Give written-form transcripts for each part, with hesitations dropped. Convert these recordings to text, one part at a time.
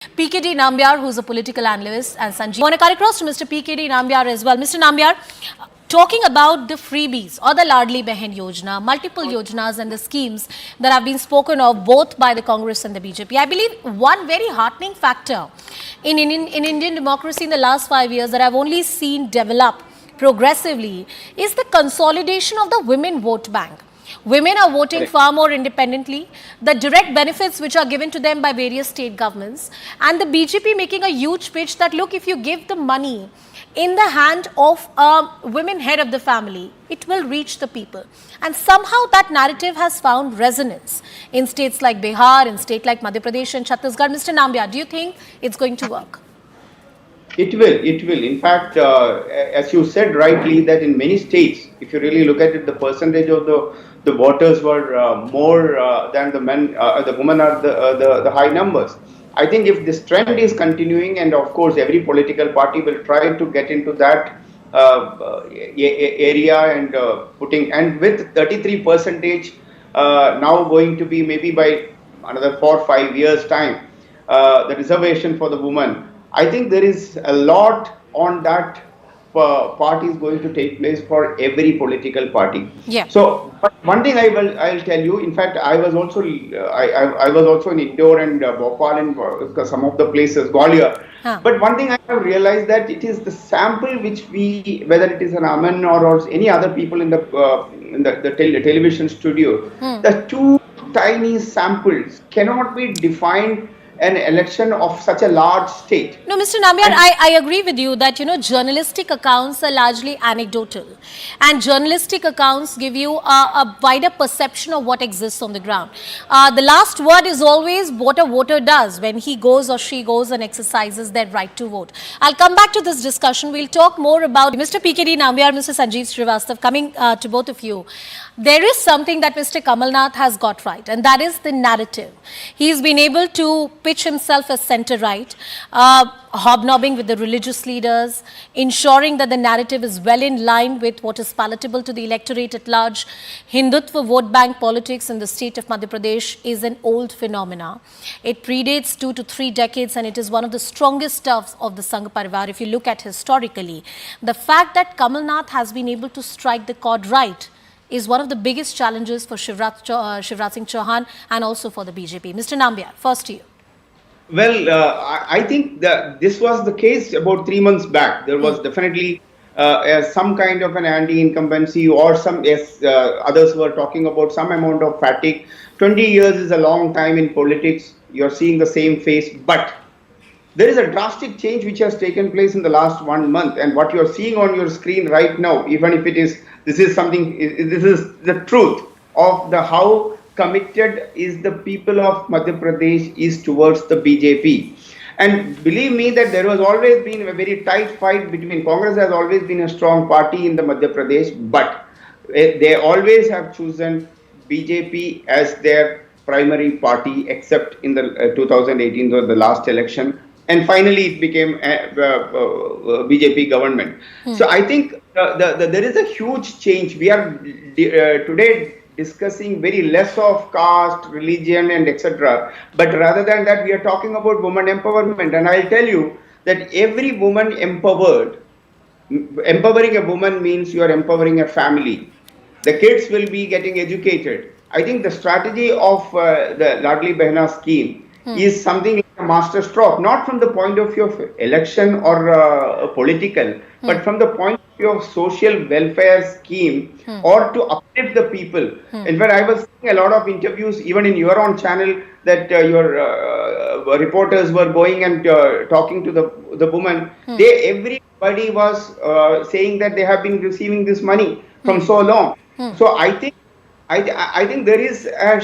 PKD Nambiar, who's a political analyst, and Sanjeev. I want to cut across to Mr. PKD Nambiar as well. Mr. Nambiar, talking about the freebies or the Ladli Behan Yojana, multiple yojanas and the schemes that have been spoken of both by the Congress and the BJP. I believe one very heartening factor in Indian democracy in the last 5 years that I've only seen develop progressively is the consolidation of the women vote bank. Women are voting far more independently, the direct benefits which are given to them by various state governments, and the BJP making a huge pitch that, look, if you give the money in the hand of a women head of the family, it will reach the people. And somehow that narrative has found resonance in states like Bihar, in states like Madhya Pradesh and Chhattisgarh. Mr. Nambiar, do you think it's going to work? It will. It will. In fact, as you said rightly, that in many states, if you really look at it, the percentage of the voters were more than the men. The women are the high numbers. I think if this trend is continuing, and of course every political party will try to get into that area and putting, and with 33 percentage now going to be maybe by another 4 or 5 years time, the reservation for the woman. I think there is a lot on that part is going to take place for every political party. Yeah. So, but one thing I'll tell you. In fact, I was also in Indore and Bhopal and some of the places, Gwalior. But one thing I have realized that it is the sample which we, whether it is an Aman or any other people in the television studio, the two tiny samples cannot be defined an election of such a large state. No, Mr. Nambiar, I agree with you that, journalistic accounts are largely anecdotal. And journalistic accounts give you a wider perception of what exists on the ground. The last word is always what a voter does when he goes or she goes and exercises their right to vote. I'll come back to this discussion. We'll talk more about Mr. PKD Nambiar, Mr. Sanjeev Srivastav, coming to both of you. There is something that Mr. Kamal Nath has got right, and that is the narrative. He's been able to pitch himself as centre-right, hobnobbing with the religious leaders, ensuring that the narrative is well in line with what is palatable to the electorate at large. Hindutva vote bank politics in the state of Madhya Pradesh is an old phenomena. It predates 2 to 3 decades, and it is one of the strongest stuffs of the Sangh Parivar. If you look at historically, the fact that Kamal Nath has been able to strike the chord right is one of the biggest challenges for Shivraj Singh Chauhan and also for the BJP. Mr. Nambiar, first to you. Well, I think that this was the case about 3 months back. There was definitely some kind of an anti-incumbency, or some, yes, others were talking about some amount of fatigue. 20 years is a long time in politics. You're seeing the same face, but there is a drastic change which has taken place in the last 1 month, and what you're seeing on your screen right now, even if it is, this is the truth of the how committed is the people of Madhya Pradesh is towards the BJP. And believe me that there has always been a very tight fight between, Congress has always been a strong party in the Madhya Pradesh, but they always have chosen BJP as their primary party, except in the 2018 or the last election. And finally, it became BJP government. So I think there is a huge change. We are today discussing very less of caste, religion, and etc. But rather than that, we are talking about women empowerment. And I'll tell you that every woman empowered, empowering a woman means you are empowering a family. The kids will be getting educated. I think the strategy of the Ladli Behna scheme is something like a master stroke, not from the point of view of election or political, but from the point of view of social welfare scheme or to uplift the people. In fact, I was seeing a lot of interviews, even in your own channel, that your reporters were going and talking to the woman. Everybody was saying that they have been receiving this money from so long. So I think there is a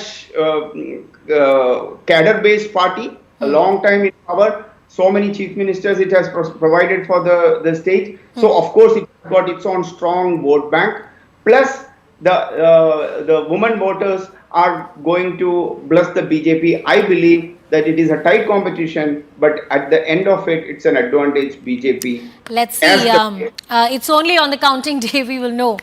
cadre-based party, a long time in power, so many chief ministers it has provided for the state. So of course it got its own strong vote bank. Plus the women voters are going to bless the BJP. I believe that it is a tight competition, but at the end of it, it's an advantage BJP. Let's see. It's only on the counting day we will know.